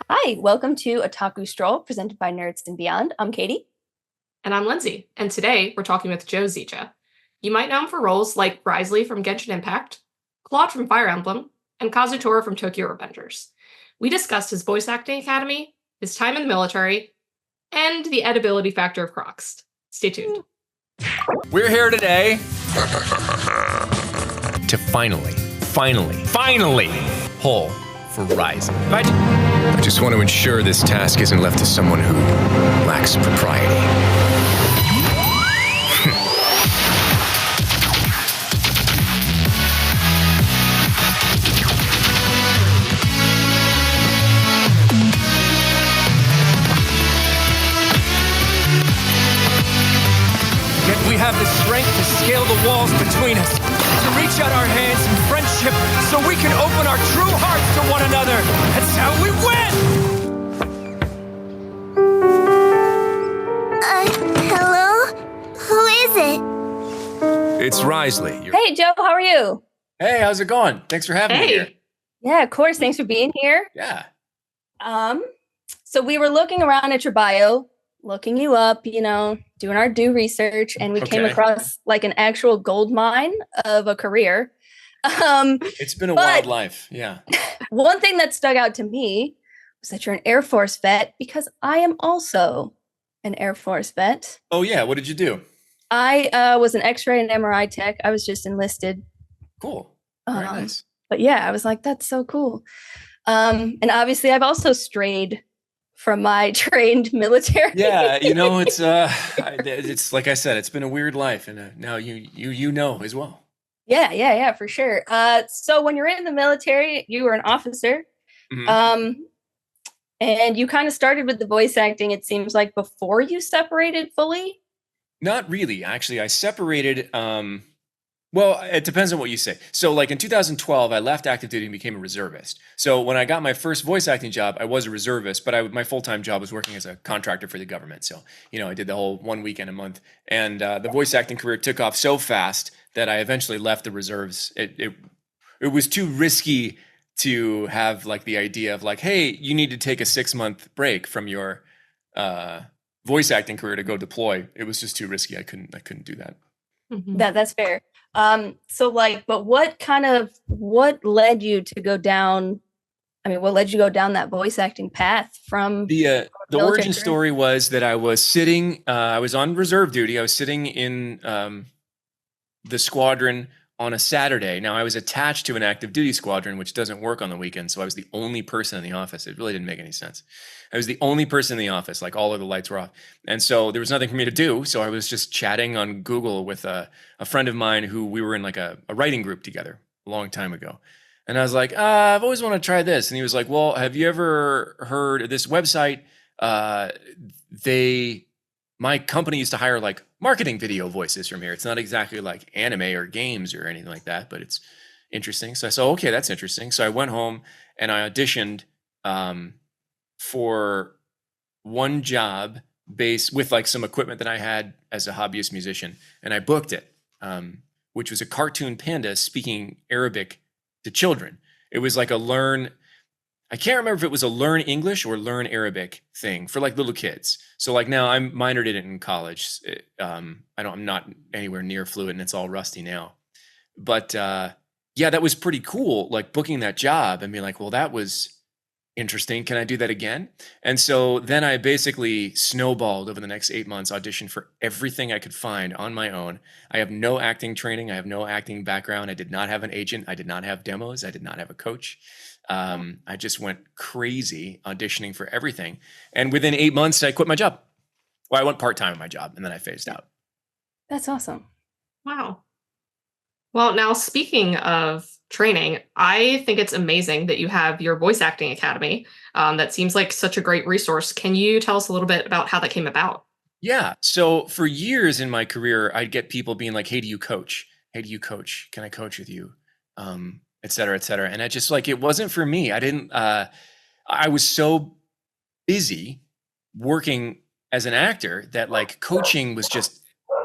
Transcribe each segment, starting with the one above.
Hi, welcome to Otaku Stroll, presented by Nerds and Beyond. I'm Katie. And I'm Lindsay, and today we're talking with Joe Zieja. You might know him for roles like Wriothesley from Genshin Impact, Claude from Fire Emblem, and Kazutora from Tokyo Revengers. We discussed his voice acting academy, his time in the military, and the edibility factor of Crocs. Stay tuned. We're here today to finally pull for Ryzen. I just want to ensure this task isn't left to someone who lacks propriety. Yet we have the strength to scale the walls between us, to reach out our hands in friendship so we can open our true hearts to one another. That's how we win! Hello? Who is it? It's Wriothesley. Hey, Joe, how are you? Hey, how's it going? Thanks for having me here. Yeah, of course. Thanks for being here. Yeah. So we were looking around at your bio, looking you up, doing our due research, and we came across like an actual gold mine of a career. It's been a wild life. Yeah. One thing that stuck out to me was that you're an Air Force vet, because I am also an Air Force vet. Oh, yeah. What did you do? I was an X-ray and MRI tech. I was just enlisted. Cool. Very nice. But yeah, I was like, that's so cool. And obviously I've also strayed from my trained military. Yeah, it's like I said, it's been a weird life, and now you know as well. Yeah, for sure. So when you're in the military, you were an officer. Mm-hmm. And you kind of started with the voice acting, it seems like, before you separated fully? Not really, actually. I separated, well, it depends on what you say. So like in 2012, I left active duty and became a reservist. So when I got my first voice acting job, I was a reservist, but my full-time job was working as a contractor for the government. So, I did the whole 1 weekend a month. And the voice acting career took off so fast that I eventually left the reserves. It was too risky to have like the idea of like, hey, you need to take a 6-month break from your voice acting career to go deploy. It was just too risky. I couldn't do that. Mm-hmm. That's fair. But what led you to go down? I mean, what led you to go down that voice acting path from the origin story was that I was sitting, I was on reserve duty. I was sitting in the squadron on a Saturday. Now I was attached to an active duty squadron, which doesn't work on the weekend. So I was the only person in the office. It really didn't make any sense. I was the only person in the office, like all of the lights were off. And so there was nothing for me to do. So I was just chatting on Google with a friend of mine who we were in like a writing group together a long time ago. And I was like, I've always wanted to try this. And he was like, well, have you ever heard of this website? My company used to hire like marketing video voices from here. It's not exactly like anime or games or anything like that, but it's interesting. So I said, okay, that's interesting. So I went home and I auditioned for one job based with like some equipment that I had as a hobbyist musician. And I booked it, which was a cartoon panda speaking Arabic to children. It was like I can't remember if it was a learn English or learn Arabic thing for like little kids. So like now I'm minored in it in college. I'm not anywhere near fluent and it's all rusty now. But yeah, that was pretty cool. Like booking that job and being like, well, that was interesting. Can I do that again? And so then I basically snowballed over the next 8 months, auditioned for everything I could find on my own. I have no acting training. I have no acting background. I did not have an agent. I did not have demos. I did not have a coach. I just went crazy auditioning for everything. And within 8 months, I quit my job. Well, I went part-time at my job and then I phased out. That's awesome. Wow. Well, now speaking of training, I think it's amazing that you have your voice acting academy. That seems like such a great resource. Can you tell us a little bit about how that came about? Yeah. So for years in my career, I'd get people being like, hey, do you coach? Hey, do you coach? Can I coach with you? Et cetera, et cetera. And I just like, it wasn't for me. I was so busy working as an actor that like coaching was just,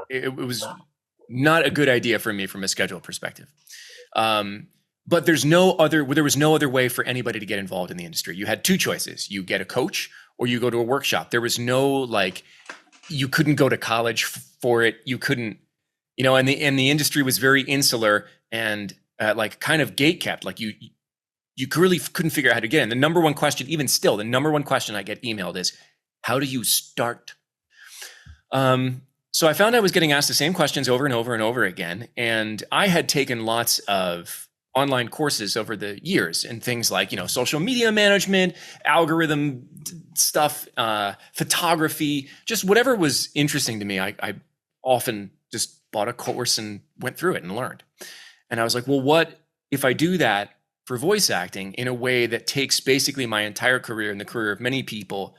it was not a good idea for me from a schedule perspective. but there was no other way for anybody to get involved in the industry. You had two choices. You get a coach or you go to a workshop. There was no like, you couldn't go to college for it. You couldn't, and the industry was very insular and like kind of gate kept. Like you really couldn't figure out how to get in. The number one question, even still, the number one question I get emailed is, how do you start? So I found I was getting asked the same questions over and over and over again. And I had taken lots of online courses over the years and things like, social media management, algorithm stuff, photography, just whatever was interesting to me. I often just bought a course and went through it and learned. And I was like, well, what if I do that for voice acting in a way that takes basically my entire career and the career of many people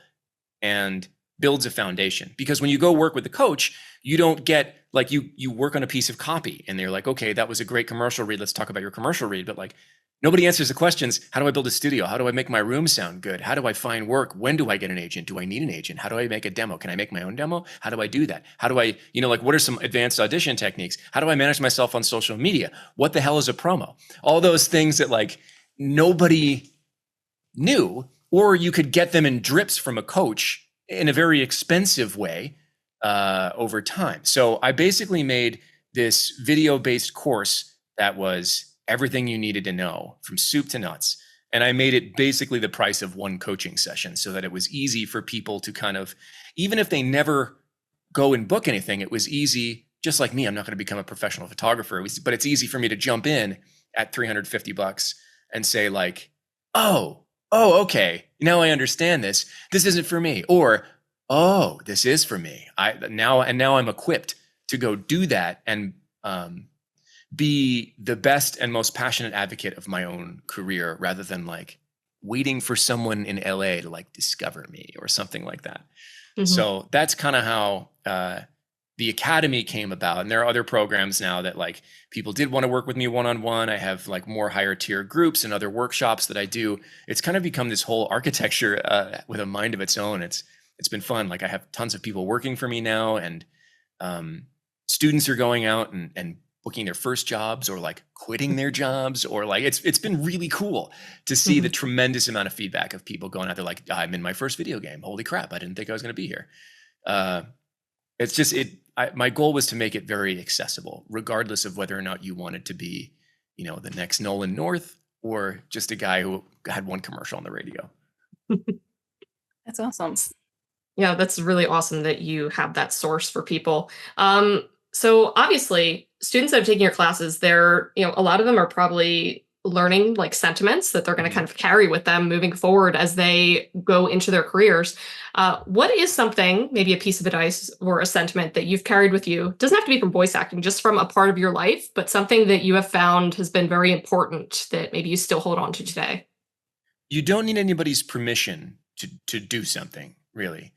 and builds a foundation? Because when you go work with a coach, you don't get like you work on a piece of copy and they're like, okay, that was a great commercial read. Let's talk about your commercial read. But like nobody answers the questions. How do I build a studio? How do I make my room sound good? How do I find work? When do I get an agent? Do I need an agent? How do I make a demo? Can I make my own demo? How do I do that? How do I, like what are some advanced audition techniques? How do I manage myself on social media? What the hell is a promo? All those things that like nobody knew, or you could get them in drips from a coach in a very expensive way over time. So I basically made this video-based course that was everything you needed to know from soup to nuts. And I made it basically the price of one coaching session so that it was easy for people to kind of, even if they never go and book anything, it was easy, just like me, I'm not going to become a professional photographer, but it's easy for me to jump in at $350 and say like, oh, okay, now I understand this. This isn't for me. Or, oh, this is for me. Now I'm equipped to go do that and be the best and most passionate advocate of my own career rather than like waiting for someone in LA to like discover me or something like that. Mm-hmm. So that's kind of how the Academy came about. And there are other programs now that like people did want to work with me one-on-one. I have like more higher tier groups and other workshops that I do. It's kind of become this whole architecture with a mind of its own. It's been fun. Like I have tons of people working for me now, and students are going out and booking their first jobs or like quitting their jobs, or like it's been really cool to see the tremendous amount of feedback of people going out there like, I'm in my first video game. Holy crap, I didn't think I was going to be here. It's just my goal was to make it very accessible, regardless of whether or not you wanted to be, the next Nolan North or just a guy who had one commercial on the radio. That's awesome. Yeah, that's really awesome that you have that source for people. So obviously, students that have taken your classes, they're, a lot of them are probably learning like sentiments that they're going to kind of carry with them moving forward as they go into their careers. What is something, maybe a piece of advice or a sentiment that you've carried with you? It doesn't have to be from voice acting, just from a part of your life, but something that you have found has been very important that maybe you still hold on to today. You don't need anybody's permission to do something, really.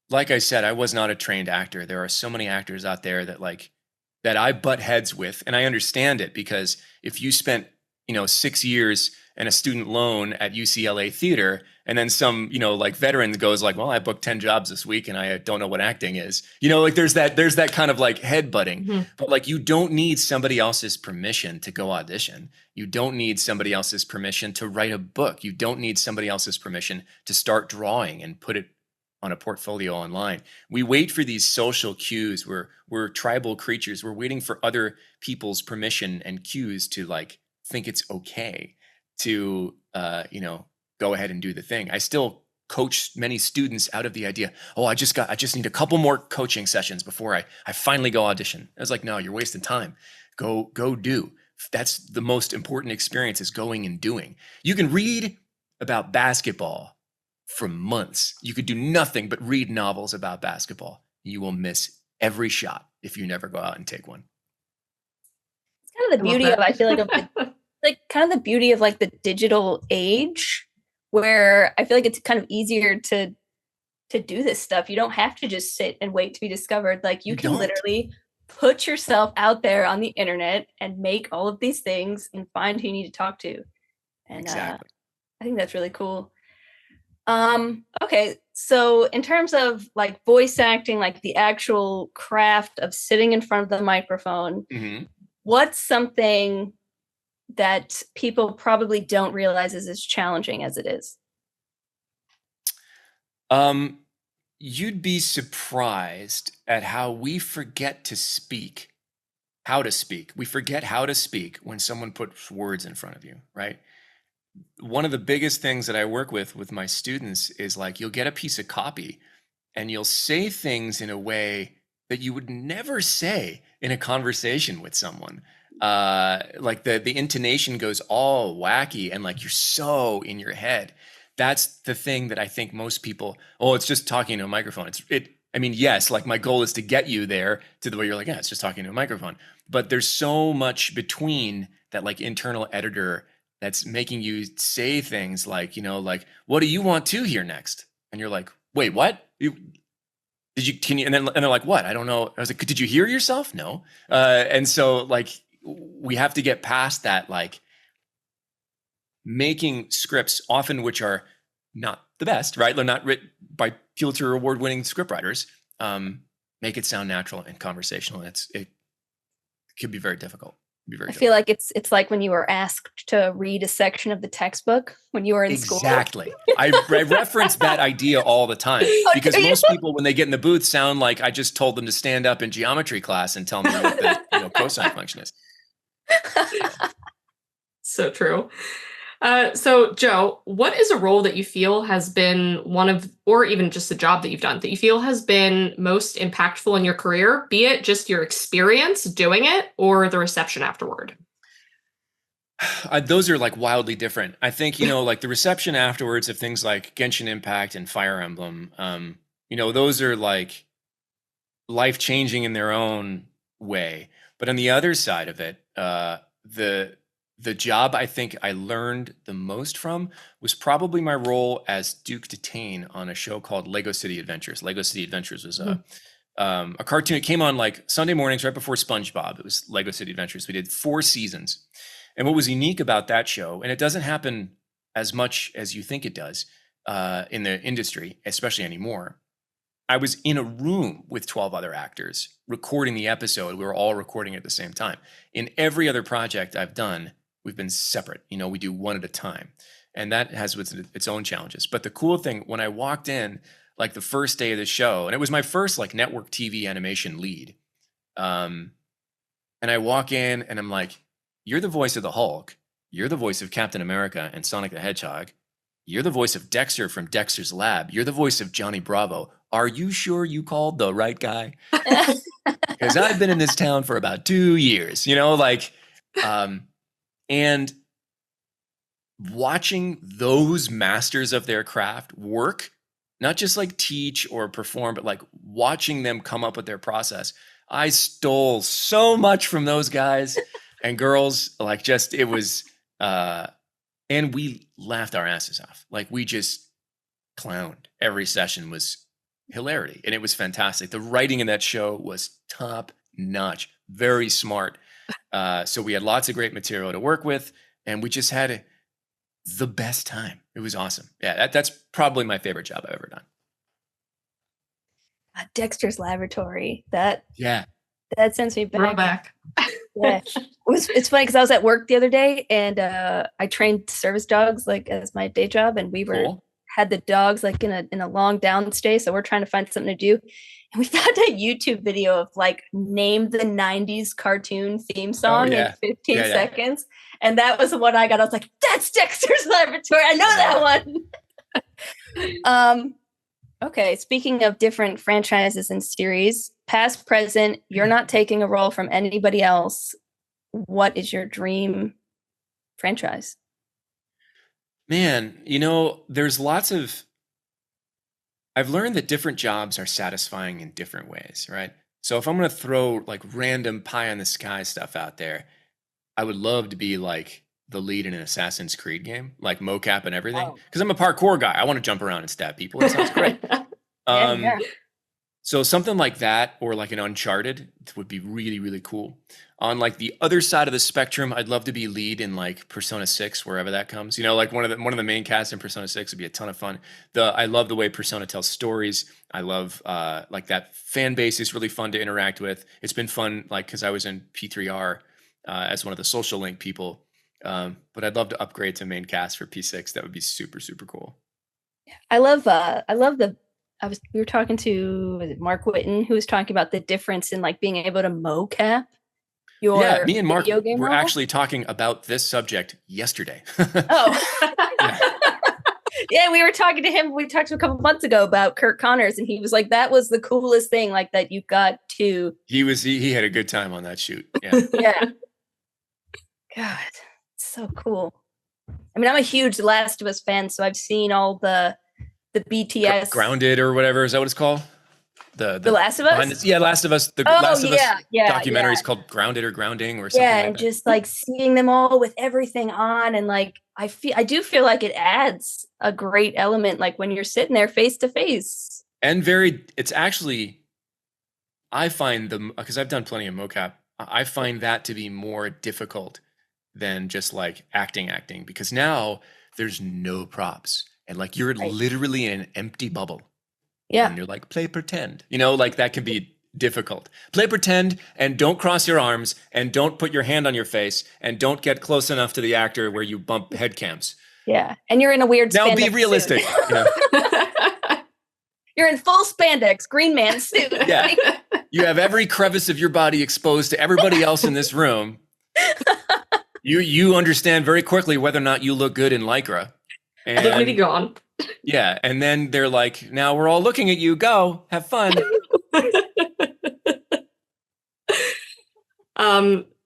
Like I said, I was not a trained actor. There are so many actors out there that I butt heads with, and I understand it, because if you spent, 6 years and a student loan at UCLA theater, and then some, veteran goes like, well, I booked 10 jobs this week and I don't know what acting is, there's that kind of like head butting, but like, you don't need somebody else's permission to go audition. You don't need somebody else's permission to write a book. You don't need somebody else's permission to start drawing and put it on a portfolio online. We wait for these social cues. We're tribal creatures. We're waiting for other people's permission and cues to like think it's okay to go ahead and do the thing. I still coach many students out of the idea, I just need a couple more coaching sessions before I finally go audition. I was like, no, you're wasting time. Go do. That's the most important experience, is going and doing. You can read about basketball for months. You could do nothing but read novels about basketball. You will miss every shot if you never go out and take one. It's kind of the beauty of, I feel like, kind of the beauty of like the digital age, where I feel like it's kind of easier to do this stuff. You don't have to just sit and wait to be discovered. Like you can literally put yourself out there on the internet and make all of these things and find who you need to talk to. And exactly. I think that's really cool. Okay, so in terms of like voice acting, like the actual craft of sitting in front of the microphone, what's something that people probably don't realize is as challenging as it is? You'd be surprised at how we forget to speak, how to speak. We forget how to speak when someone puts words in front of you, right? One of the biggest things that I work with my students is like, you'll get a piece of copy and you'll say things in a way that you would never say in a conversation with someone. Like the intonation goes all wacky and like you're so in your head. That's the thing that I think most people, oh, it's just talking to a microphone. I mean, yes, like my goal is to get you there to the way you're like, yeah, it's just talking to a microphone. But there's so much between that like internal editor that's making you say things like, you know, like, what do you want to hear next? And you're like, wait, what? Can you, and they're like, what? I don't know. I was like, did you hear yourself? No. And so like, we have to get past that, like making scripts often, which are not the best, right? They're not written by Pulitzer Award-winning scriptwriters. Make it sound natural and conversational. It could be very difficult. I feel like it's like when you were asked to read a section of the textbook when you were in school. Exactly. I reference that idea all the time because most people, when they get in the booth, sound like I just told them to stand up in geometry class and tell me what the cosine function is. So true. So Joe, what is a role that you feel has been one of, or even just a job that you've done that you feel has been most impactful in your career, be it just your experience doing it or the reception afterward? Those are like wildly different. I think, like the reception afterwards of things like Genshin Impact and Fire Emblem, those are like life-changing in their own way. But on the other side of it, the job I think I learned the most from was probably my role as Duke Detain on a show called Lego City Adventures. Lego City Adventures was a cartoon. It came on like Sunday mornings right before SpongeBob. It was Lego City Adventures. We did 4 seasons. And what was unique about that show, and it doesn't happen as much as you think it does in the industry, especially anymore. I was in a room with 12 other actors recording the episode. We were all recording at the same time. In every other project I've done, we've been separate. We do one at a time. And that has its own challenges. But the cool thing, when I walked in, like the first day of the show, and it was my first like network TV animation lead. And I walk in and I'm like, you're the voice of the Hulk. You're the voice of Captain America and Sonic the Hedgehog. You're the voice of Dexter from Dexter's Lab. You're the voice of Johnny Bravo. Are you sure you called the right guy? Because I've been in this town for about 2 years, and watching those masters of their craft work, not just like teach or perform, but like watching them come up with their process. I stole so much from those guys and girls, like just, it was, and we laughed our asses off. Like we just clowned. Every session was hilarity and it was fantastic. The writing in that show was top notch, very smart. So we had lots of great material to work with and we just had the best time. It was awesome. Yeah, that's probably my favorite job I've ever done. Dexter's Laboratory. That sends me back. Throwback. Yeah. It's funny because I was at work the other day and I trained service dogs like as my day job, and we had the dogs like in a long downstay, so we're trying to find something to do. And we found a YouTube video of like name the 90s cartoon theme song in 15 seconds. And that was the one I got. I was like, that's Dexter's Laboratory. I know that one. Okay, speaking of different franchises and series, past, present, you're not taking a role from anybody else. What is your dream franchise? Man, there's lots of, I've learned that different jobs are satisfying in different ways, right? So if I'm going to throw like random pie in the sky stuff out there, I would love to be like the lead in an Assassin's Creed game, like mocap and everything. Because I'm a parkour guy. I want to jump around and stab people. It sounds great. So something like that, or like an Uncharted would be really, really cool. On like the other side of the spectrum, I'd love to be lead in like Persona 6, wherever that comes. Like one of the main casts in Persona 6 would be a ton of fun. I love the way Persona tells stories. I love like that fan base is really fun to interact with. It's been fun, like because I was in P3R as one of the social link people. But I'd love to upgrade to main cast for P6. That would be super, super cool. I love we were talking to, was it Mark Whitten, who was talking about the difference in like being able to mocap your Yeah, me and Mark video game were role. actually talking about this subject yesterday. Oh. Yeah. Yeah, we were talking to him. We talked to him a couple months ago about Kurt Connors, and he was like, that was the coolest thing, like that you got to. He had a good time on that shoot. Yeah. Yeah. God, so cool. I mean, I'm a huge Last of Us fan, so I've seen all the BTS Grounded or whatever, is that what it's called? The Last of Us. Yeah, Last of Us. The Last of Us documentary is yeah. called Grounded or Grounding or something. Yeah, like and that. just like seeing them all with everything on, and like I do feel like it adds a great element, like when you're sitting there face to face. And it's actually, I find because I've done plenty of mocap, I find that to be more difficult than just like acting, because now there's no props and like you're literally in an empty bubble. Yeah. And you're like, play pretend, like that can be difficult. Play pretend and don't cross your arms and don't put your hand on your face and don't get close enough to the actor where you bump head cams. Yeah. And you're in a weird Now be spandex realistic. suit. You're in full spandex, Green Man suit. Yeah. You have every crevice of your body exposed to everybody else in this room. You understand very quickly whether or not you look good in Lycra. And Dignity gone. Yeah, and then they're like, now we're all looking at you. Go, have fun.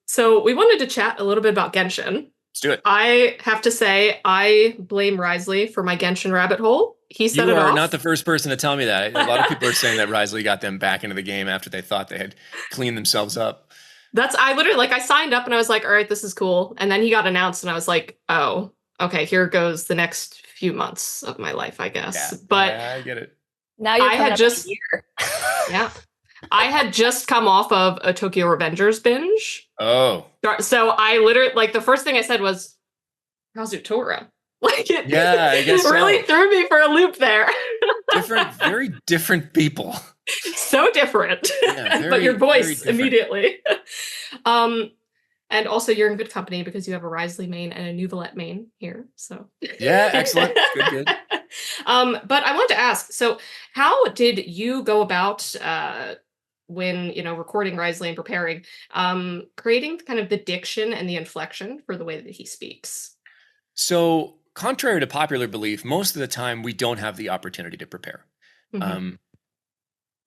So we wanted to chat a little bit about Genshin. Let's do it. I have to say, I blame Wriothesley for my Genshin rabbit hole. He set it off. You are not the first person to tell me that. A lot of people are saying that Wriothesley got them back into the game after they thought they had cleaned themselves up. I literally, I signed up and I was like, all right, this is cool. And then he got announced and I was like, oh, okay, here goes the next few months of my life, I guess. Yeah, but I get it. Now you're I had just, yeah, I had just come off of a Tokyo Revengers binge. Oh. So I literally, like, the first thing I said was, Kazutora. Like, it, yeah, I guess really threw me for a loop there. Very different people. So different. Yeah, but your voice immediately. And also you're in good company because you have a Wriothesley main and a Nuvolette main here. So yeah, excellent. Good. But I wanted to ask, so how did you go about when, recording Wriothesley and preparing, creating kind of the diction and the inflection for the way that he speaks? So contrary to popular belief, most of the time we don't have the opportunity to prepare. Mm-hmm.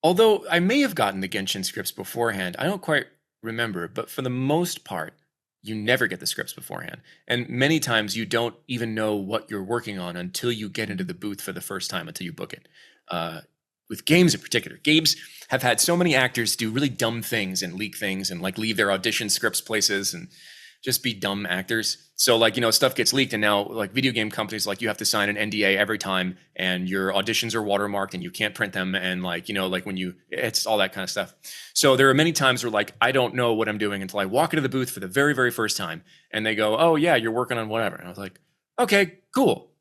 Although I may have gotten the Genshin scripts beforehand, I don't quite remember, but for the most part, you never get the scripts beforehand. And many times you don't even know what you're working on until you get into the booth for the first time, until you book it. With games in particular, games have had so many actors do really dumb things and leak things and like leave their audition scripts places and just be dumb actors. So like, stuff gets leaked and now like video game companies, like you have to sign an NDA every time and your auditions are watermarked and you can't print them. And like, it's all that kind of stuff. So there are many times where like, I don't know what I'm doing until I walk into the booth for the very, very first time. And they go, oh yeah, you're working on whatever. And I was like, okay, cool.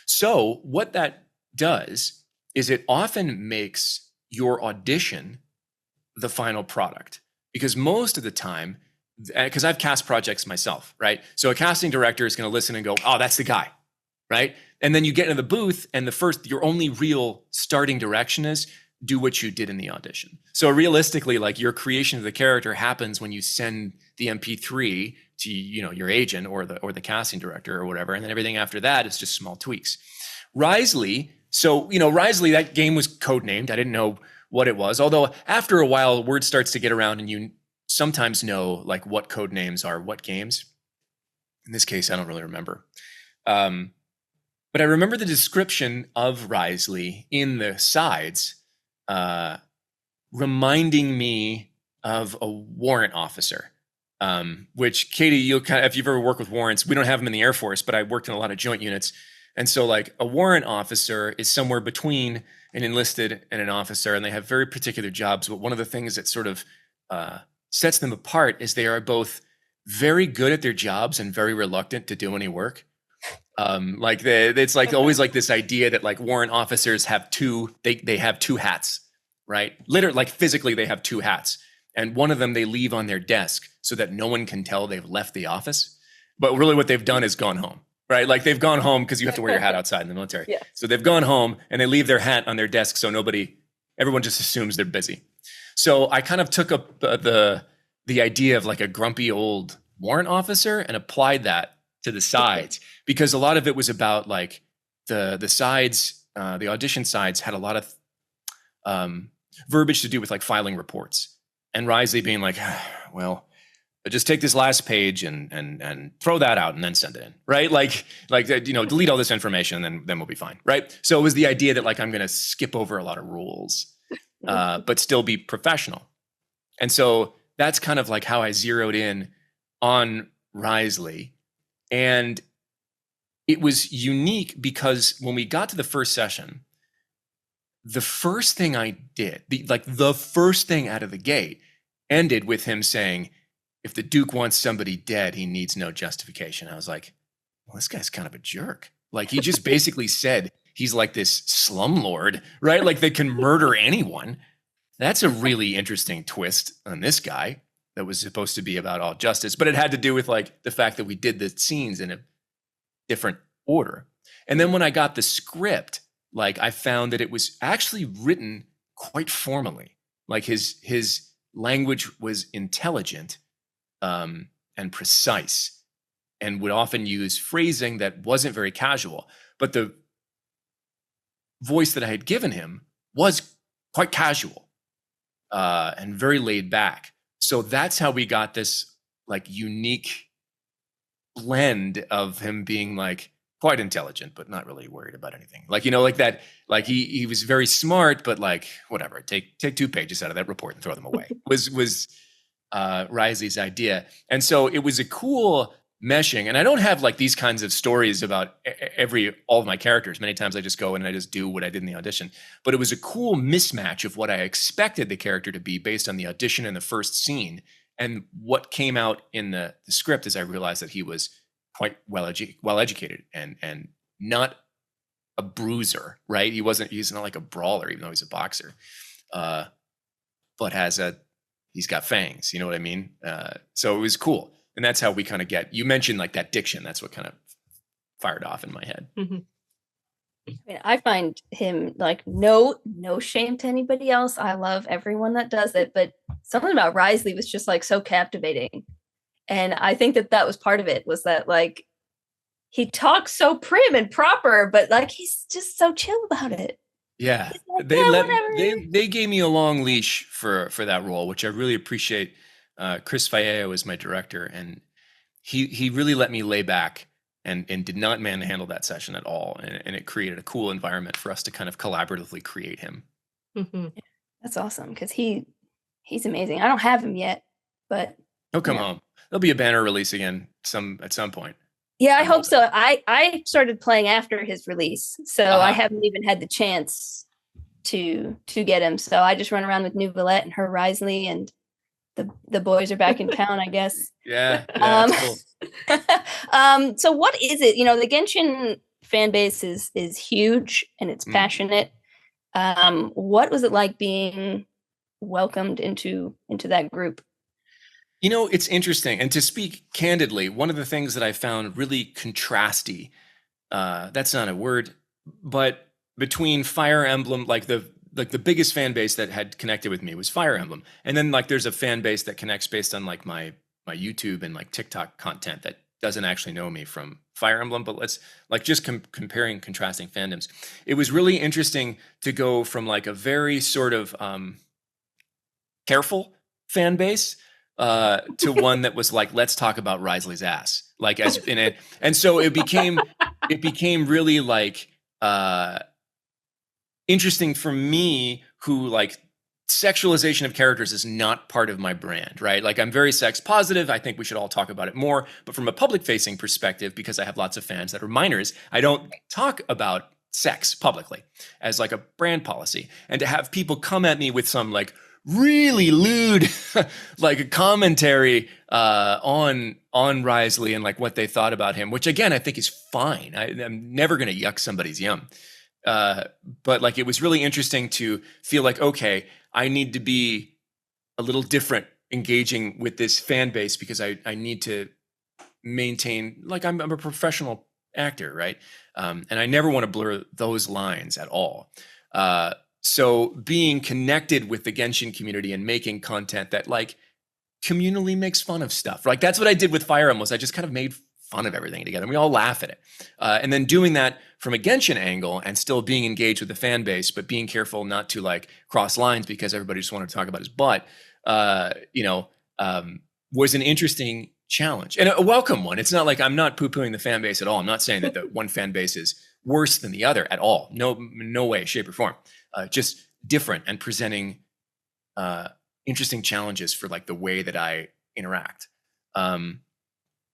So what that does is it often makes your audition the final product, because most of the time, because I've cast projects myself, right? So a casting director is going to listen and go, oh, that's the guy, right? And then you get into the booth and your only real starting direction is do what you did in the audition. So realistically, like your creation of the character happens when you send the MP3 to, your agent or the casting director or whatever. And then everything after that is just small tweaks. Wriothesley, Wriothesley, that game was codenamed. I didn't know what it was. Although after a while, word starts to get around and you sometimes know like what code names are what games. In this case, I don't really remember. But I remember the description of Wriothesley in the sides, reminding me of a warrant officer, which Katie, if you've ever worked with warrants, we don't have them in the Air Force, but I worked in a lot of joint units. And so like a warrant officer is somewhere between an enlisted and an officer, and they have very particular jobs. But one of the things that sort of sets them apart is they are both very good at their jobs and very reluctant to do any work. It's like always like this idea that like warrant officers have they have two hats, right? Literally, like physically they have two hats, and one of them they leave on their desk so that no one can tell they've left the office. But really what they've done is gone home, right? Like they've gone home because you have to wear your hat outside in the military. Yeah. So they've gone home and they leave their hat on their desk so everyone just assumes they're busy. So I kind of took up the idea of like a grumpy old warrant officer and applied that to the sides, because a lot of it was about like the sides, the audition sides had a lot of verbiage to do with like filing reports, and Wriothesley being like, well, just take this last page and throw that out and then send it in, right? Like delete all this information and then we'll be fine, right? So it was the idea that like I'm going to skip over a lot of rules, but still be professional. And so that's kind of like how I zeroed in on Wriothesley. And it was unique because when we got to the first session, the first thing I did, the first thing out of the gate ended with him saying, if the Duke wants somebody dead, he needs no justification. I was like, well, this guy's kind of a jerk. Like he just basically said he's like this slumlord, right? Like they can murder anyone. That's a really interesting twist on this guy that was supposed to be about all justice, but it had to do with like the fact that we did the scenes in a different order. And then when I got the script, like I found that it was actually written quite formally. Like his language was intelligent and precise, and would often use phrasing that wasn't very casual. But the voice that I had given him was quite casual and very laid back. So that's how we got this like unique blend of him being like quite intelligent, but not really worried about anything. Like, like that, like he was very smart, but like, whatever, take 2 pages out of that report and throw them away was Wriothesley's idea. And so it was a cool meshing. And I don't have like these kinds of stories about all of my characters. Many times I just go in and I just do what I did in the audition. But it was a cool mismatch of what I expected the character to be based on the audition and the first scene. And what came out in the script is I realized that he was quite well educated and not a bruiser, right? He's not like a brawler, even though he's a boxer, but he's got fangs, you know what I mean? So it was cool. And that's how we kind of you mentioned like that diction. That's what kind of fired off in my head. Mm-hmm. I mean, I find him like no shame to anybody else. I love everyone that does it, but something about Wriothesley was just like so captivating. And I think that was part of it, was that like he talks so prim and proper, but like he's just so chill about it. Yeah, like, they gave me a long leash for that role, which I really appreciate. Chris Vallejos is my director, and he really let me lay back and did not manhandle that session at all, and it created a cool environment for us to kind of collaboratively create him. Mm-hmm. That's awesome, because he's amazing. I don't have him yet, but he'll come home. There'll be a banner release again at some point. Yeah, I hope so. I started playing after his release, so I haven't even had the chance to get him. So I just run around with New Villette and her Wriothesley, and the boys are back in town, I guess. Yeah, that's cool. So what is it? The Genshin fan base is huge and it's passionate. What was it like being welcomed into that group? It's interesting. And to speak candidly, one of the things that I found really contrasty, that's not a word, but between Fire Emblem, like the biggest fan base that had connected with me was Fire Emblem. And then like there's a fan base that connects based on like my YouTube and like TikTok content that doesn't actually know me from Fire Emblem, but let's like just comparing, contrasting fandoms. It was really interesting to go from like a very sort of careful fan base to one that was like, let's talk about Wriothesley's ass, like as in it. And so it became really like interesting for me, who like sexualization of characters is not part of my brand, right? Like I'm very sex positive. I think we should all talk about it more, but from a public facing perspective, because I have lots of fans that are minors, I don't talk about sex publicly as like a brand policy. And to have people come at me with some like really lewd like a commentary on Wriothesley and like what they thought about him, which again I think is fine. I'm never going to yuck somebody's yum, but like it was really interesting to feel like, okay, I need to be a little different engaging with this fan base because I need to maintain, like I'm a professional actor, right? And I never want to blur those lines at all. So being connected with the Genshin community and making content that like communally makes fun of stuff, like that's what I did with Fire Emblem, was I just kind of made fun of everything together. And we all laugh at it. And then doing that from a Genshin angle and still being engaged with the fan base, but being careful not to like cross lines because everybody just wanted to talk about his butt, was an interesting challenge and a welcome one. It's not like I'm not poo-pooing the fan base at all. I'm not saying that the one fan base is worse than the other at all. No way, shape or form. Just different and presenting interesting challenges for like the way that I interact.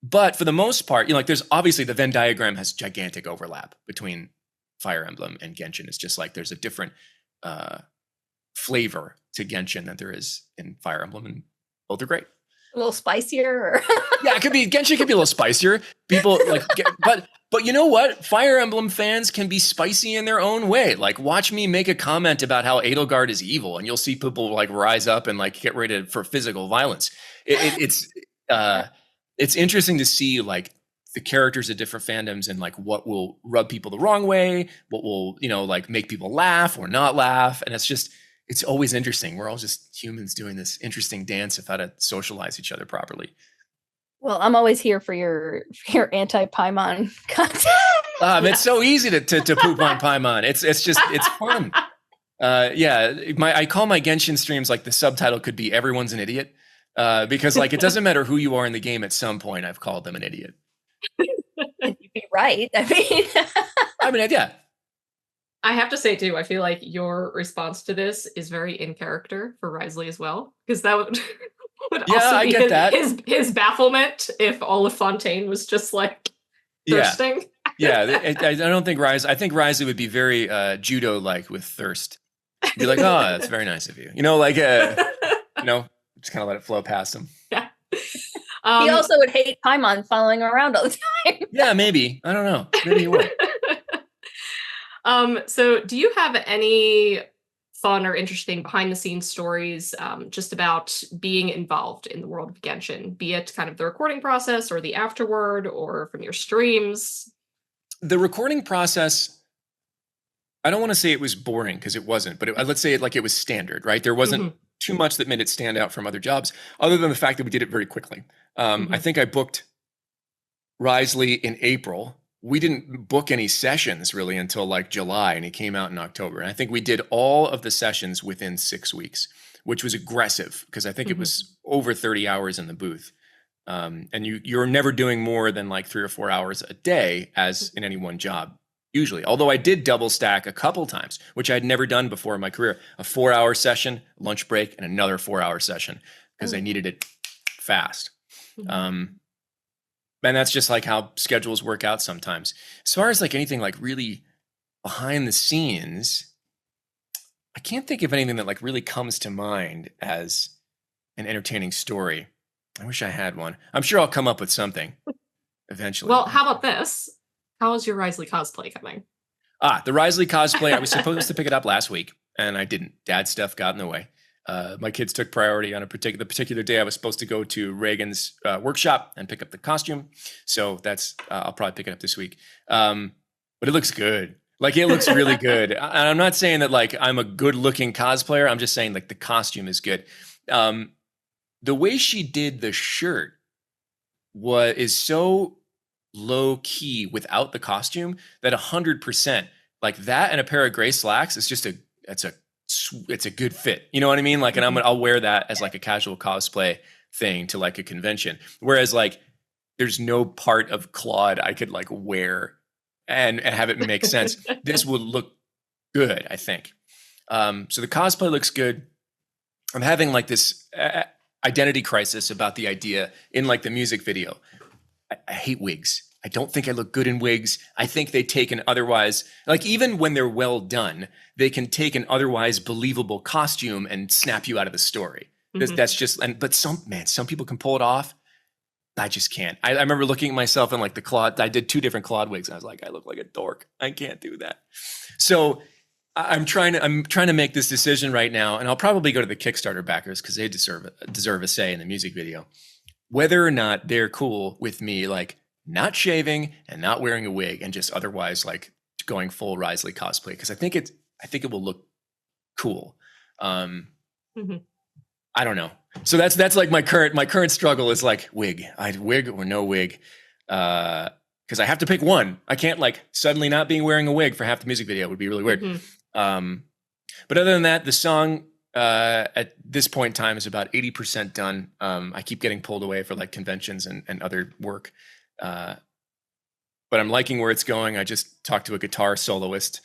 But for the most part, like there's obviously the Venn diagram has gigantic overlap between Fire Emblem and Genshin. It's just like there's a different flavor to Genshin than there is in Fire Emblem, and both are great. A little spicier, or yeah, Genshin could be a little spicier. People like, but you know what? Fire Emblem fans can be spicy in their own way. Like, watch me make a comment about how Edelgard is evil, and you'll see people like rise up and like get ready for physical violence. It's interesting to see like the characters of different fandoms and like what will rub people the wrong way, what will like make people laugh or not laugh, and it's always interesting. We're all just humans doing this interesting dance of how to socialize each other properly. Well, I'm always here for your anti-Paimon content. It's so easy to poop on Paimon. It's fun. I call my Genshin streams like the subtitle could be "Everyone's an idiot," because like it doesn't matter who you are in the game. At some point, I've called them an idiot. You'd be right. I mean, yeah. I have to say too, I feel like your response to this is very in character for Wriothesley as well, because that would also be his bafflement if all of Fontaine was just like thirsting. Yeah, I don't think I think Wriothesley would be very judo like with thirst. He'd be like, oh, that's very nice of you. Just kind of let it flow past him. Yeah. He also would hate Paimon following around all the time. Yeah, maybe. I don't know. Maybe he would. So do you have any fun or interesting behind the scenes stories just about being involved in the world of Genshin, be it kind of the recording process or the afterward or from your streams? The recording process, I don't want to say it was boring because it wasn't, but let's say it was standard, right? There wasn't too much that made it stand out from other jobs other than the fact that we did it very quickly. I think I booked Wriothesley in April. We didn't book any sessions really until like July, and it came out in October. And I think we did all of the sessions within 6 weeks, which was aggressive because I think it was over 30 hours in the booth. And you're never doing more than like 3 or 4 hours a day as in any one job, usually. Although I did double stack a couple times, which I'd never done before in my career. A 4-hour session, lunch break, and another 4-hour session because I needed it fast. And that's just like how schedules work out sometimes. As far as like anything like really behind the scenes, I can't think of anything that like really comes to mind as an entertaining story. I wish I had one. I'm sure I'll come up with something eventually. Well, how about this? How is your Wriothesley cosplay coming? The Wriothesley cosplay, I was supposed to pick it up last week and I didn't. Dad stuff got in the way. My kids took priority on the particular day I was supposed to go to Reagan's workshop and pick up the costume. So that's, I'll probably pick it up this week. But it looks good. Like it looks really good. And I'm not saying that like I'm a good looking cosplayer. I'm just saying like the costume is good. The way she did the shirt is so low key without the costume that 100% like that and a pair of gray slacks is just it's a good fit. You know what I mean? Like, and I'll wear that as like a casual cosplay thing to like a convention. Whereas like, there's no part of Claude I could like wear and have it make sense. This would look good, I think. So the cosplay looks good. I'm having like this identity crisis about the idea in like the music video. I hate wigs. I don't think I look good in wigs. I think they take an otherwise, like even when they're well done, they can take an otherwise believable costume and snap you out of the story. That's just, but some people can pull it off. I just can't. I remember looking at myself in like the Claude, I did 2 different Claude wigs. And I was like, I look like a dork. I can't do that. So I'm trying to make this decision right now. And I'll probably go to the Kickstarter backers because they deserve a say in the music video. whether or not they're cool with me, like not shaving and not wearing a wig and just otherwise like going full Wriothesley cosplay. Because I think it will look cool. Mhm. I don't know. So that's like my current struggle is like wig or no wig. Because I have to pick one. I can't like suddenly not being wearing a wig for half the music video would be really weird. But other than that, the song at this point in time is about 80% done. I keep getting pulled away for like conventions and other work. But I'm liking where it's going. I just talked to a guitar soloist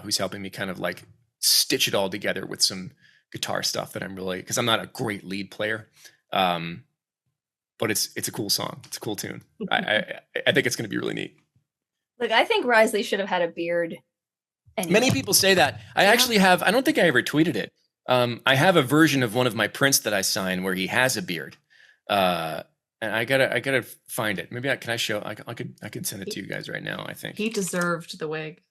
who's helping me kind of like stitch it all together with some guitar stuff that I'm really, because I'm not a great lead player. But it's a cool song. It's a cool tune. I think it's going to be really neat. Look, I think Wriothesley should have had a beard. Anyway. Many people say that. I actually have. I don't think I ever tweeted it. I have a version of one of my prints that I signed where he has a beard, and I gotta find it. Maybe can I show? I can send it to you guys right now. I think He deserved the wig.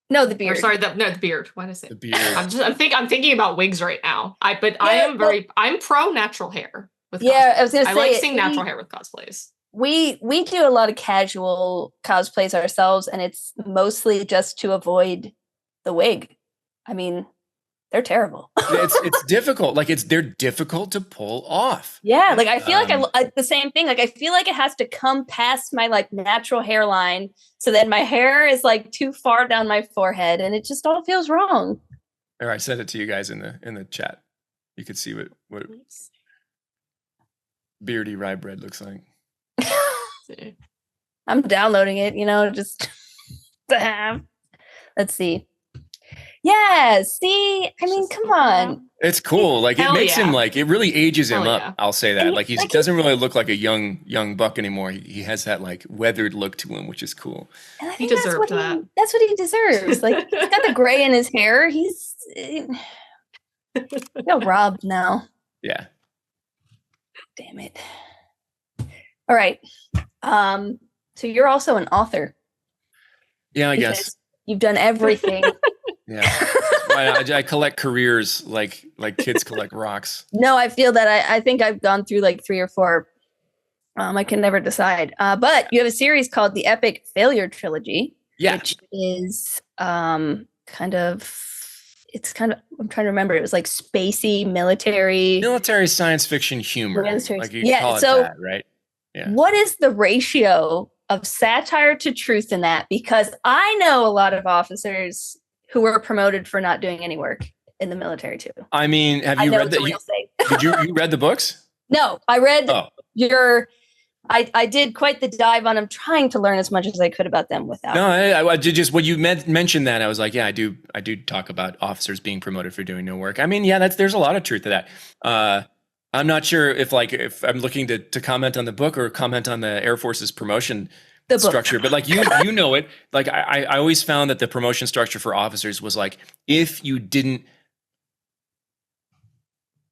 No, the beard. Or sorry, the beard. Why did I say the beard. I'm thinking about wigs right now. I'm pro natural hair with Yeah, cosplays. I was gonna say I like seeing natural hair with cosplays. We do a lot of casual cosplays ourselves, and it's mostly just to avoid the wig. I mean, they're terrible. It's difficult. Like they're difficult to pull off. Yeah, like I feel like I the same thing. Like I feel like it has to come past my like natural hairline, so then my hair is like too far down my forehead, and it just all feels wrong. All right, I sent it to you guys in the chat. You could see what beardy rye bread looks like. I'm downloading it, just to have. Let's see. Yeah, see, I mean, come on. It's cool. Like it makes him like it really ages him up. Yeah. I'll say that. And like he doesn't really look like a young buck anymore. He has that like weathered look to him, which is cool. And I think he deserved that. That's what he deserves. Like he's got the gray in his hair. He's robbed now. Yeah. Damn it. All right. So you're also an author. Yeah, I guess. You've done everything. Yeah. I collect careers like kids collect rocks. No, I feel that I think I've gone through like 3 or 4. I can never decide. But you have a series called the Epic Failure Trilogy. Yeah. Which is I'm trying to remember. It was like spacey, military science fiction humor. Like you call it that, right? Yeah. What is the ratio of satire to truth in that? Because I know a lot of officers who were promoted for not doing any work in the military too. I mean, have you read that? Did you read the books? No, I read your. I did quite the dive on them, trying to learn as much as I could about them without. No, I did just when you mentioned that, I was like, yeah, I do talk about officers being promoted for doing no work. I mean, yeah, there's a lot of truth to that. I'm not sure if I'm looking to comment on the book or comment on the Air Force's promotion structure, but like you know it. Like I always found that the promotion structure for officers was like if you didn't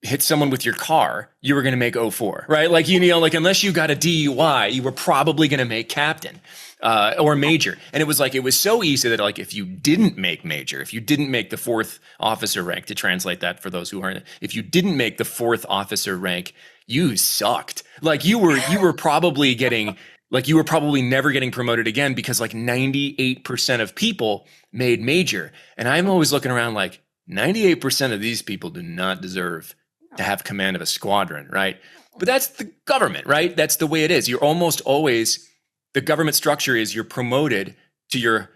hit someone with your car, you were going to make 04, right? Like like unless you got a DUI, you were probably going to make captain or major. And it was so easy that like if you didn't make major, if you didn't make the 4th officer rank, to translate that for those who aren't, if you didn't make the 4th officer rank, you sucked. Like you were probably getting like you were probably never getting promoted again because like 98% of people made major. And I'm always looking around like 98% of these people do not deserve to have command of a squadron, right? But that's the government, right? That's the way it is. You're almost always, the government structure is you're promoted to your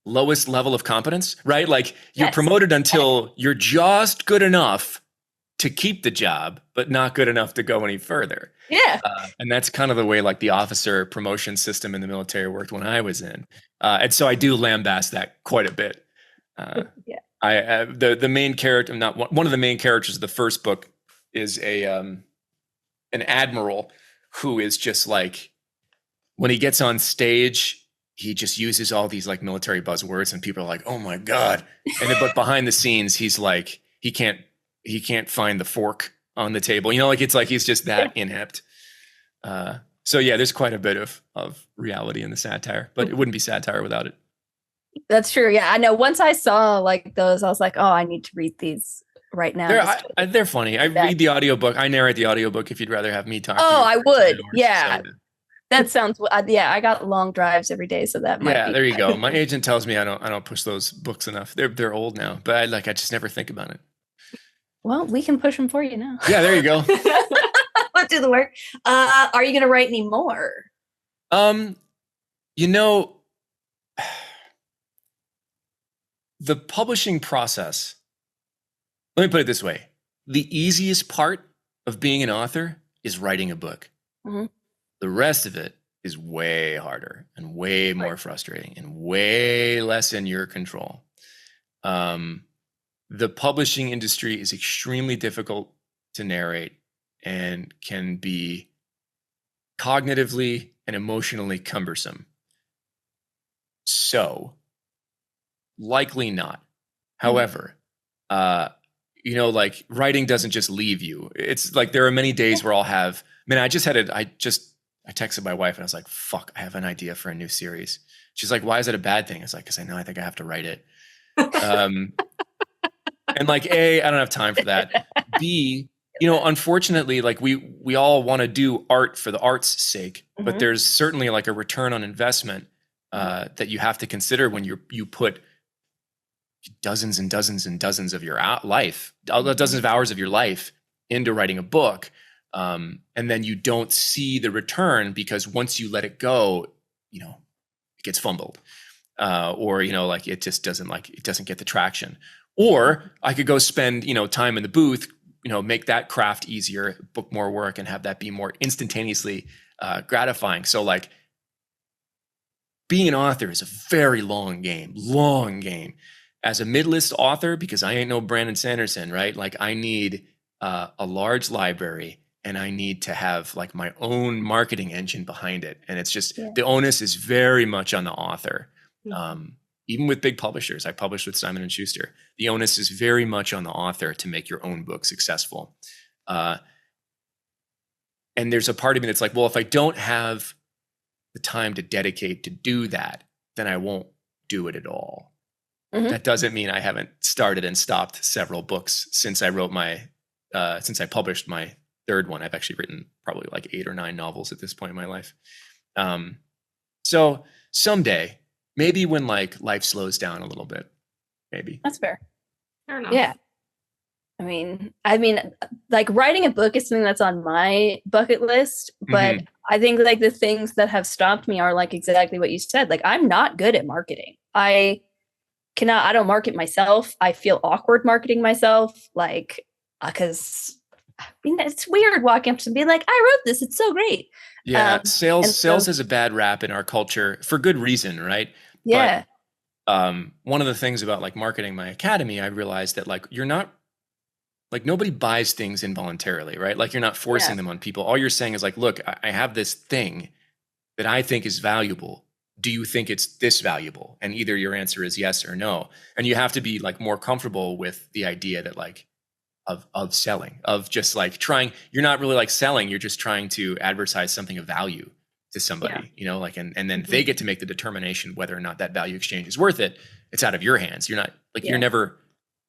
lowest level of competence, right? Like you're promoted until you're just good enough to keep the job, but not good enough to go any further. Yeah. And that's kind of the way like the officer promotion system in the military worked when I was in. And so I do lambast that quite a bit. Yeah. The main character, not one of the main characters of the first book is an admiral who is just like, when he gets on stage, he just uses all these like military buzzwords and people are like, oh my God. And then, but behind the scenes, he's like, he can't find the fork on the table. Like it's like, he's just that inept. So yeah, there's quite a bit of reality in the satire, but it wouldn't be satire without it. That's true. Yeah, I know. Once I saw like those, I was like, oh, I need to read these right now. They're funny. I read the audiobook. I narrate the audiobook if you'd rather have me talk to you. Oh, I would. Hours, Yeah. so. That sounds, yeah, I got long drives every day, so that might be. Yeah, there you go. My agent tells me I don't push those books enough. They're old now, but I just never think about it. Well, we can push them for you now. Yeah, there you go. Let's do the work. Are you going to write any more? You know, the publishing process, let me put it this way. The easiest part of being an author is writing a book. Mm-hmm. The rest of it is way harder and way more frustrating and way less in your control. The publishing industry is extremely difficult to narrate and can be cognitively and emotionally cumbersome. So, likely not. However, like writing doesn't just leave you. It's like there are many days where I'll have, I texted my wife and I was like, fuck, I have an idea for a new series. She's like, why is it a bad thing? It's like, because I think I have to write it. And like, A, I don't have time for that. B, unfortunately, like we all want to do art for the art's sake, but there's certainly like a return on investment that you have to consider when you put dozens and dozens and dozens of your life, dozens of hours of your life into writing a book. And then you don't see the return because once you let it go, it gets fumbled. Or it just doesn't it doesn't get the traction. Or I could go spend, time in the booth, make that craft easier, book more work and have that be more instantaneously gratifying. So like being an author is a very long game. As a mid-list author, because I ain't no Brandon Sanderson, right? Like I need a large library and I need to have like my own marketing engine behind it. And it's just, the onus is very much on the author. Even with big publishers, I published with Simon & Schuster. The onus is very much on the author to make your own book successful. And there's a part of me that's like, well, if I don't have the time to dedicate to do that, then I won't do it at all. Mm-hmm. That doesn't mean I haven't started and stopped several books since I published my third one. I've actually written probably like 8 or 9 novels at this point in my life. So someday, maybe when like life slows down a little bit, maybe. That's fair. Fair enough. Yeah. I mean, like writing a book is something that's on my bucket list, but I think like the things that have stopped me are like exactly what you said. Like I'm not good at marketing. I don't market myself. I feel awkward marketing myself. Like, because it's weird walking up to and being like, I wrote this. It's so great. Yeah. Sales has a bad rap in our culture for good reason. Right. Yeah. But, one of the things about like marketing my academy, I realized that like, you're not like nobody buys things involuntarily, right? Like you're not forcing them on people. All you're saying is like, look, I have this thing that I think is valuable. Do you think it's this valuable? And either your answer is yes or no. And you have to be like more comfortable with the idea that like of selling, of just like trying, you're not really like selling, you're just trying to advertise something of value to somebody, and then they get to make the determination whether or not that value exchange is worth it. It's out of your hands. You're not like, you're never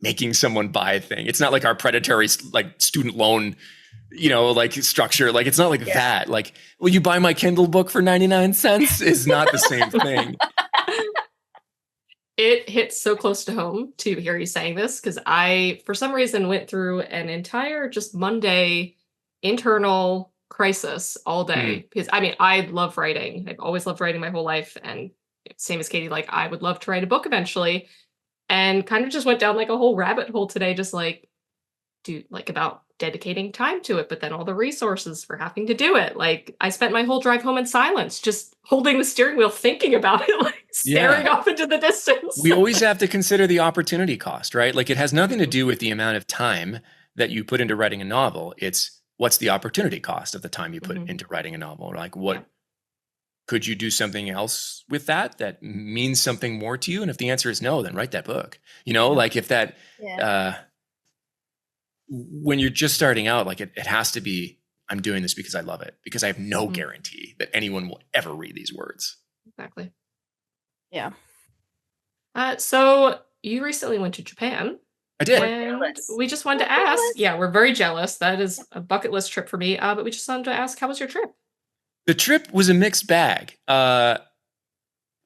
making someone buy a thing. It's not like our predatory like student loan, like structure. Like it's not like that. Like, will you buy my Kindle book for 99 cents is not the same thing. It hits so close to home to hear you saying this because I, for some reason, went through an entire just Monday internal crisis all day. Because I love writing. I've always loved writing my whole life. And same as Katie, like I would love to write a book eventually. And kind of just went down like a whole rabbit hole today, just like about dedicating time to it, but then all the resources for having to do it. Like I spent my whole drive home in silence, just holding the steering wheel, thinking about it, like staring off into the distance. We always have to consider the opportunity cost, right? Like it has nothing to do with the amount of time that you put into writing a novel. It's what's the opportunity cost of the time you put into writing a novel? Like what could you do something else with that means something more to you? And if the answer is no, then write that book. Like if that, when you're just starting out, like it has to be, I'm doing this because I love it, because I have no guarantee that anyone will ever read these words. Exactly. Yeah. So you recently went to Japan I did. And jealous. we just wanted to ask. Yeah, we're very jealous. That is a bucket list trip for me. But we just wanted to ask, how was your trip? The trip was a mixed bag. The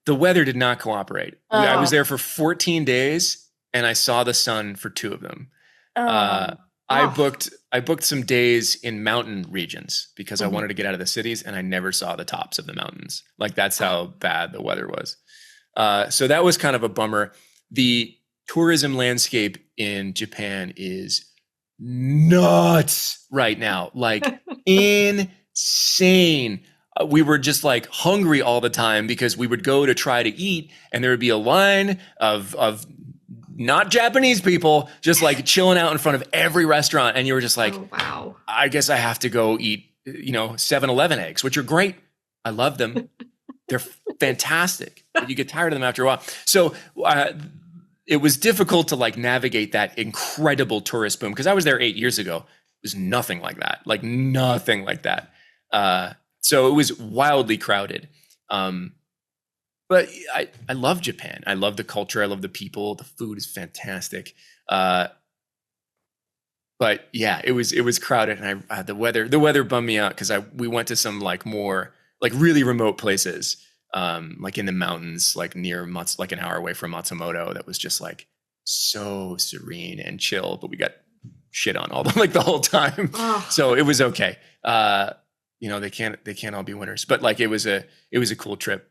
weather did not cooperate. I was there for 14 days, and I saw the sun for 2 of them. I booked some days in mountain regions because I wanted to get out of the cities, and I never saw the tops of the mountains. Like, that's how bad the weather was. So that was kind of a bummer. The tourism landscape in Japan is nuts right now, like insane. We were just like hungry all the time because we would go to try to eat, and there would be a line of not Japanese people just like chilling out in front of every restaurant. And you were just like, oh, wow, I guess I have to go eat, 7-Eleven eggs, which are great. I love them. They're fantastic, but you get tired of them after a while. So it was difficult to like navigate that incredible tourist boom because I was there 8 years ago. It was nothing like that, So it was wildly crowded. But I love Japan. I love the culture. I love the people. The food is fantastic. But yeah, it was crowded, and the weather bummed me out because we went to some like more like really remote places, like in the mountains, like near like an hour away from Matsumoto. That was just like so serene and chill, but we got shit on the whole time. Oh. So it was okay. They can't all be winners, but like it was a cool trip.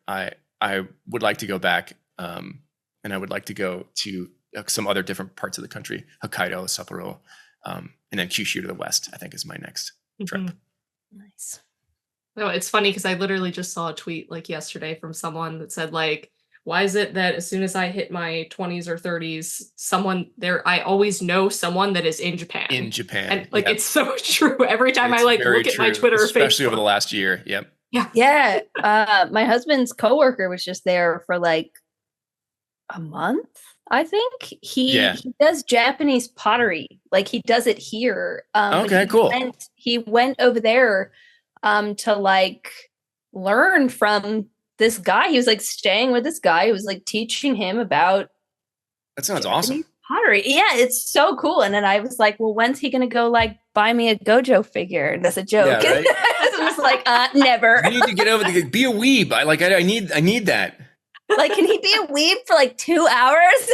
I would like to go back, and I would like to go to some other different parts of the country, Hokkaido, Sapporo, and then Kyushu to the west, I think is my next trip. Nice. No, it's funny because I literally just saw a tweet like yesterday from someone that said like, why is it that as soon as I hit my 20s or 30s, I always know someone that is in Japan. And like, it's so true. Every time I like look at my Twitter or Facebook. Especially over the last year. Yep. Yeah. My husband's coworker was just there for like a month, I think. He does Japanese pottery. Like, he does it here. Okay, cool. He went over there to like learn from this guy. He was like staying with this guy who was like teaching him about that sounds Japanese awesome. Pottery. Yeah, it's so cool. And then I was like, well, when's he gonna go like buy me a Gojo figure? And that's a joke. Yeah, right? I was like, never. You need to get over be a weeb. I need that. Like, can he be a weeb for like 2 hours?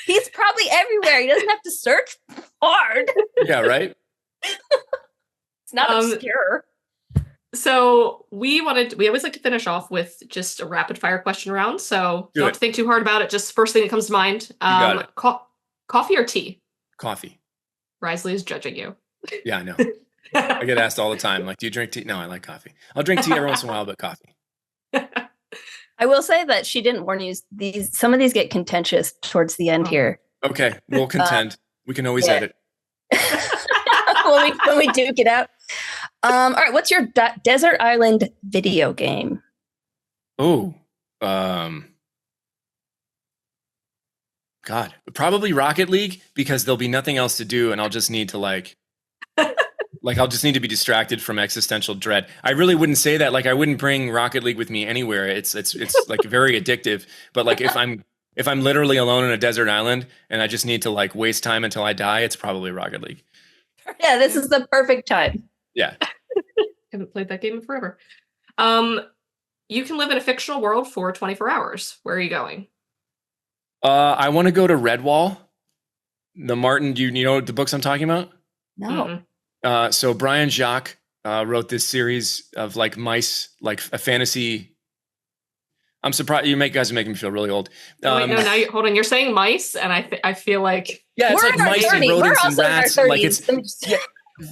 He's probably everywhere. He doesn't have to search hard. Yeah, right. It's not obscure. So we always like to finish off with just a rapid fire question round. So don't have to think too hard about it. Just first thing that comes to mind. Got it. Coffee or tea? Coffee. Wriothesley is judging you. Yeah, I know. I get asked all the time, like, do you drink tea? No, I like coffee. I'll drink tea every once in a while, but coffee. I will say that she didn't warn you. Some of these get contentious towards the end here. Okay, we'll contend. We can always edit. when we duke it out. All right, what's your desert island video game? Oh, God, probably Rocket League, because there'll be nothing else to do, and I'll just need to I'll just need to be distracted from existential dread. I really wouldn't say that. Like, I wouldn't bring Rocket League with me anywhere. It's like very addictive. But like, if I'm literally alone in a desert island and I just need to like waste time until I die, it's probably Rocket League. Yeah, this is the perfect time. Yeah. Haven't played that game in forever. You can live in a fictional world for 24 hours. Where are you going? I want to go to Redwall. The Martin, do you know the books I'm talking about? No. So Brian Jacques wrote this series of like mice, like a fantasy. I'm surprised you guys are making me feel really old. Wait, no, now hold on. You're saying mice, and I feel like it's we're like mice and rodents and rats. Like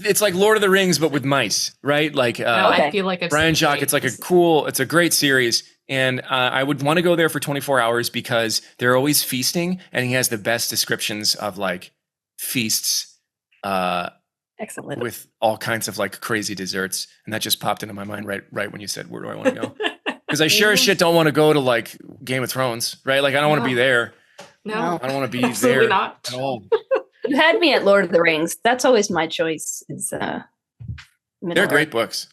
it's like Lord of the Rings, but with mice, right? Like I feel like Brian Jacques. It's like it's a great series, and I would want to go there for 24 hours because they're always feasting, and he has the best descriptions of like feasts. Excellent. With all kinds of like crazy desserts, and that just popped into my mind right when you said, "Where do I want to go?" Because I sure as shit don't want to go to like Game of Thrones, right? Like I don't want to be there. No, I don't want to be absolutely there not. at all. You had me at Lord of the Rings. That's always my choice. They're great books.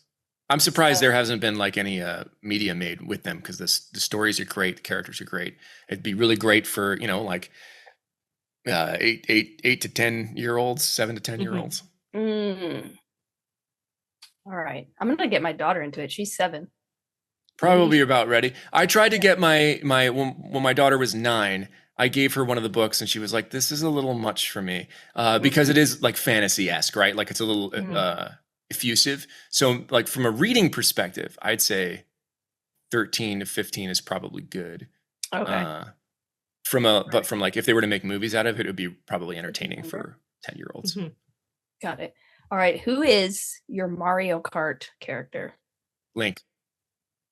I'm surprised there hasn't been like any media made with them because the stories are great, the characters are great. It'd be really great for like 8 to 10-year-olds, 7 to 10-year-olds. Mm. All right. I'm going to get my daughter into it. She's 7. Probably about ready. I tried to get my when my daughter was 9, I gave her one of the books and she was like, this is a little much for me. Because it is like fantasy-esque, right? Like it's a little effusive. So like from a reading perspective, I'd say 13 to 15 is probably good. Okay. But from like if they were to make movies out of it, it would be probably entertaining for 10-year-olds. Got it. All right. Who is your Mario Kart character? Link.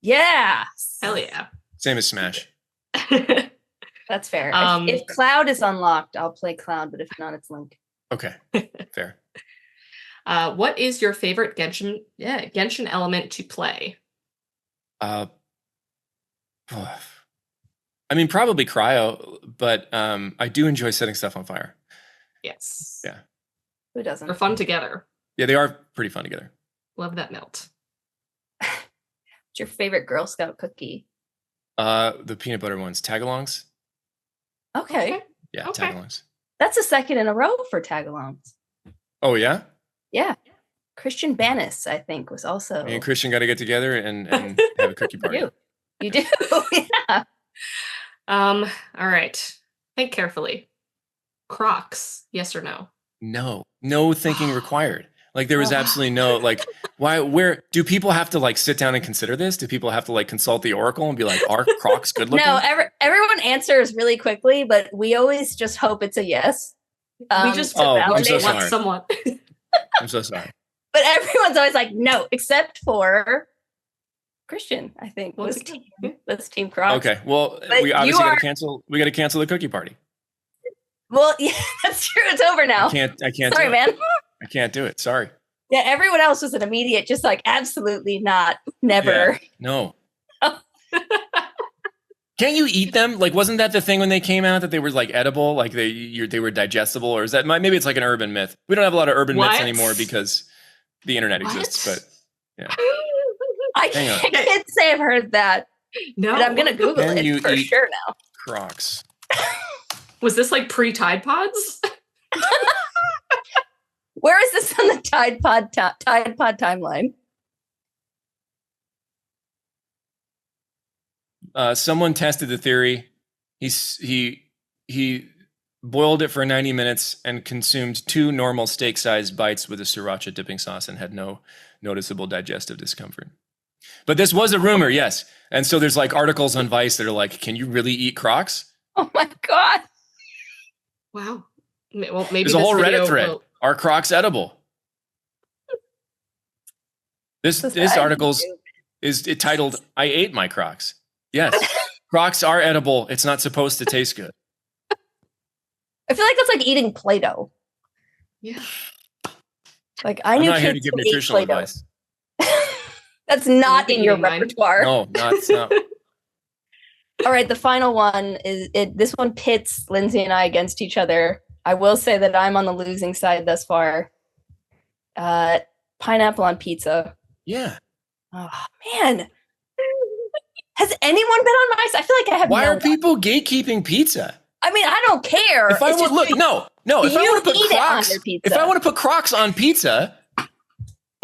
Yeah. Hell yeah. Same as Smash. That's fair. If Cloud is unlocked, I'll play Cloud, but if not, it's Link. Okay. Fair. What is your favorite Genshin element to play? I mean, probably cryo, but I do enjoy setting stuff on fire. Yes. Yeah. Who doesn't? They're fun together. Yeah, they are pretty fun together. Love that melt. What's your favorite Girl Scout cookie? The peanut butter ones, tagalongs. Okay. Yeah, Okay. tagalongs. That's a second in a row for tagalongs. Oh yeah. Yeah. Christian Banis, I think, was also. Me and Christian got to get together and have a cookie party. You do. Yeah. All right. Think carefully. Crocs, yes or no? No thinking required. Like there was absolutely no like where do people have to like sit down and consider this? Do people have to like consult the oracle and be like, are Crocs good looking? No, everyone answers really quickly, but we always just hope it's a yes. We just I'm so validate sorry. someone. I'm so sorry. But everyone's always like, no, except for Christian, I think. Once Was again. team Crocs. Okay. Well, But we obviously you got are- to cancel. We got to cancel the cookie party. Well, yeah, that's true. It's over now. I can't. Sorry, do it. man. I can't do it. Sorry. Yeah, everyone else was an immediate, just like absolutely not, never. Yeah, no. Can't you eat them? Like, wasn't that the thing when they came out that they were like edible, like they were digestible, or is that maybe it's like an urban myth? We don't have a lot of urban myths What? anymore because the internet exists. What? But yeah, I Hang on. can't say I've heard that, No. but I'm gonna Google Can you it for eat- sure now. Crocs. Was this like pre-Tide Pods? Where is this on the Tide Pod timeline? Someone tested the theory. He boiled it for 90 minutes and consumed 2 normal steak-sized bites with a sriracha dipping sauce and had no noticeable digestive discomfort. But this was a rumor, yes. And so there's like articles on Vice that are like, "Can you really eat Crocs?" Oh my god! Wow. Well, maybe There's a this whole video Reddit thread. will- Are Crocs edible? This article's is it titled "I ate my Crocs." Yes, Crocs are edible. It's not supposed to taste good. I feel like that's like eating Play-Doh. Yeah. Like I I'm knew not here to kids give who eat nutritional Play-Doh. advice. That's not be in your eating mine. repertoire. No, it's not. All right, the final one is it. This one pits Lindsay and I against each other. I will say that I'm on the losing side thus far. Pineapple on pizza. Yeah. Oh man, has anyone been on my side? I feel like I have. Why no are people gatekeeping pizza? I mean, I don't care. If I It's would just look, like, no. If I you want to put eat it on Crocs, your pizza. if I want to put Crocs on pizza,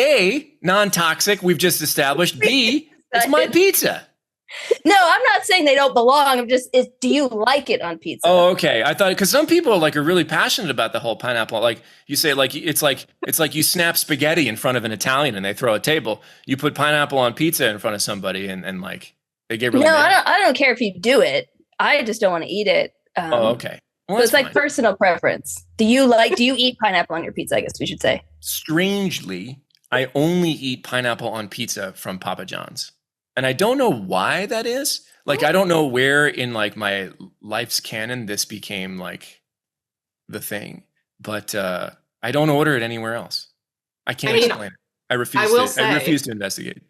A, non-toxic, we've just established. B, it's my pizza. No, I'm not saying they don't belong. I'm just, do you like it on pizza? Oh, okay. I thought because some people are really passionate about the whole pineapple. Like you say, like it's like you snap spaghetti in front of an Italian and they throw a table. You put pineapple on pizza in front of somebody and like they get really no, mad. I don't care if you do it. I just don't want to eat it. Oh, okay. Well, So it's that's like fine. personal preference. Do you eat pineapple on your pizza? I guess we should say. Strangely, I only eat pineapple on pizza from Papa John's. And I don't know why that is. Like, I don't know where in like my life's canon this became like the thing, but I don't order it anywhere else. I can't explain it. I refuse to investigate.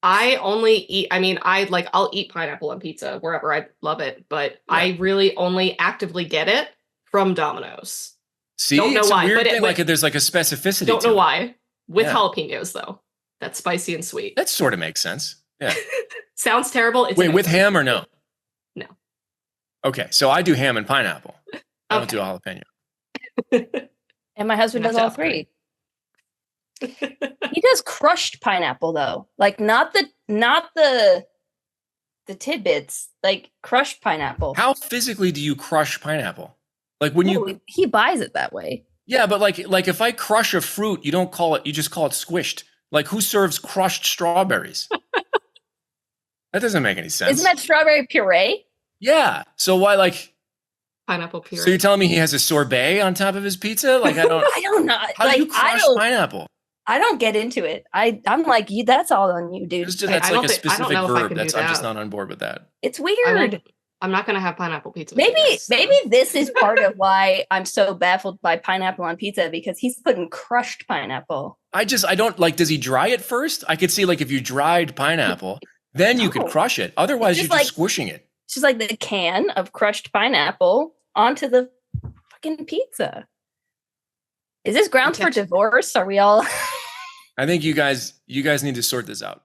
I only eat, I'll eat pineapple on pizza wherever. I love it, but Yeah. I really only actively get it from Domino's. See, Don't know it's why, a weird but thing. Like there's like a specificity Don't to know it. why. With Yeah. jalapenos, though. That's spicy and sweet. That sort of makes sense. Yeah. Sounds terrible. It's Wait, with amazing. ham or no? No. Okay, so I do ham and pineapple. I don't do jalapeno. And my husband You does have all to three. He does crushed pineapple though. Like not the tidbits, like crushed pineapple. How physically do you crush pineapple? Like when you He buys it that way. Yeah, but like if I crush a fruit, you don't call it, you just call it squished. Like who serves crushed strawberries? That doesn't make any sense. Isn't that strawberry puree? Yeah. So why like Pineapple puree. So you're telling me he has a sorbet on top of his pizza? Like I don't know. How like, do you crush pineapple? I don't get into it. I'm like, that's all on you, dude. That's I like a don't specific know if I verb. can do I'm just that. not on board with that. It's weird. I'm not going to have pineapple pizza. with you guys. Maybe this is part of why I'm so baffled by pineapple on pizza, because he's putting crushed pineapple. I don't like, does he dry it first? I could see like if you dried pineapple, then you could No. crush it. Otherwise, you're just squishing it. It's just like the can of crushed pineapple onto the fucking pizza. Is this grounds for divorce? Are we all? I think you guys need to sort this out.